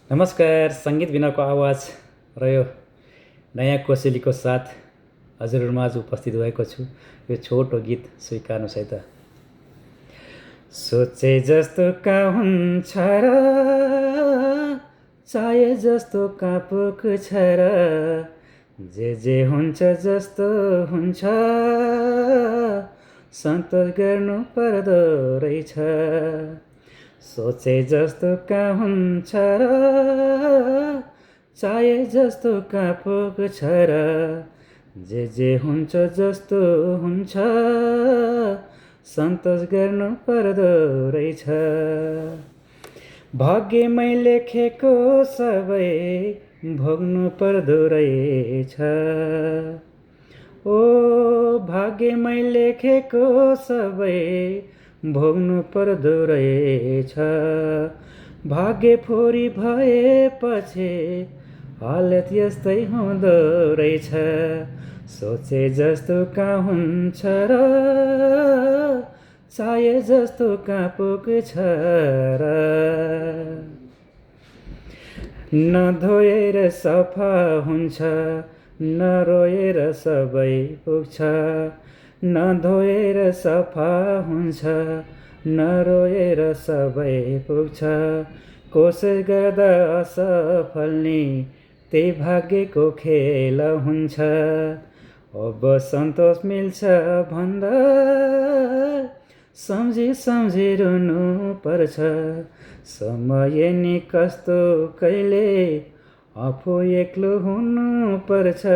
नमस्कार। सङ्गीत बिनाको आवाज र यो नयाँ कोसेलीको साथ हजुरहरूमाझ उपस्थित भएको छु। यो छोटो गीत स्वीकार्नुहोस् है त। सोचे जस्तो का हुन्छ र, चाहे जस्तो का पुग्छ र, जे हुन्छ जस्तो हुन्छ, सन्तोष गर्नु पर्दो रहेछ। सोचे जस्तो का हुन्छ र, चाहे जस्तो का पुग्छ र, जे हुन्छ जस्तो हुन्छ, सन्तोष गर्नु पर्दो रहेछ। भाग्यमै लेखेको सबै भोग्नु पर्दो रहेछ। ओ भाग्यमै लेखेको सबै भोग्नु पर्दो रहेछ। भाग्य फोरी भएपछि हालत यस्तै हुँदो रहेछ। सोचे जस्तो का हुन्छ र, चाहे जस्तो का पुग्छ र, नधोएर सफा हुन्छ, नरोएर सबै पुग्छ। नधोएर सफा हुन्छ, नरोएर सबै पुग्छ। कोसिस गर्दा असफल नि त्यही भाग्यको खेल हुन्छ। अब सन्तोष मिल्छ भन्दा सम्झी सम्झी रुनु पर्छ। समय नि कस्तो कहिले आफू एक्लो हुनु पर्छ।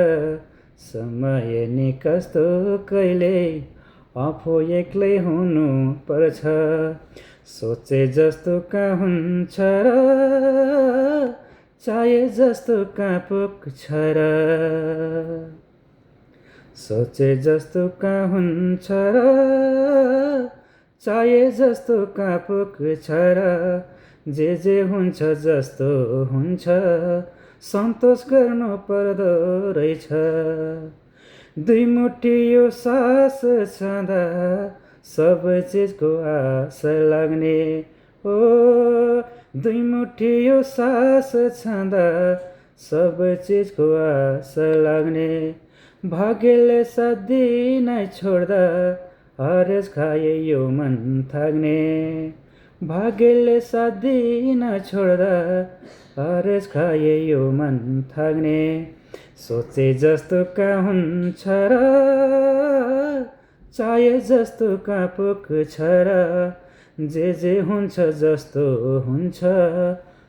समय नि कस्तो कहिले आफू एक्लै हुनु पर्छ। सोचे जस्तो का हुन्छ र, चाहे जस्तो का पुग्छ र, सोचे जस्तो का हुन्छ र, चाहे जस्तो का पुग्छ र, जे हुन्छ जस्तो हुन्छ, सन्तोष गर्नु पर्दो रहेछ। दुई मुठी यो सास छँदा सब चिजको आस लाग्ने। ओ दुई मुठी यो सास छँदा सब चिजको आस लाग्ने। भाग्यले साथ दिन छोड्दा हरेस खाए यो मन थाक्ने। भाग्यले साथ दिन छोड्दा हरेस खाए यो मन थाक्ने। सोचे जस्तो का हुन्छ र, चाहे जस्तो का पुग्छ र, जे हुन्छ जस्तो हुन्छ,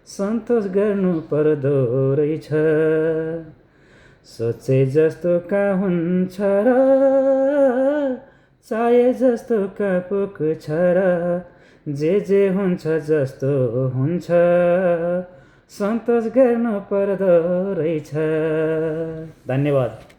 सन्तोष गर्नु पर्दो रहेछ। सोचे जस्तो का हुन्छ र, चाहे जस्तो का पुग्छ र, जे हुन्छ जस्तो हुन्छ, सन्तोष गर्नु पर्दो रहेछ। धन्यवाद।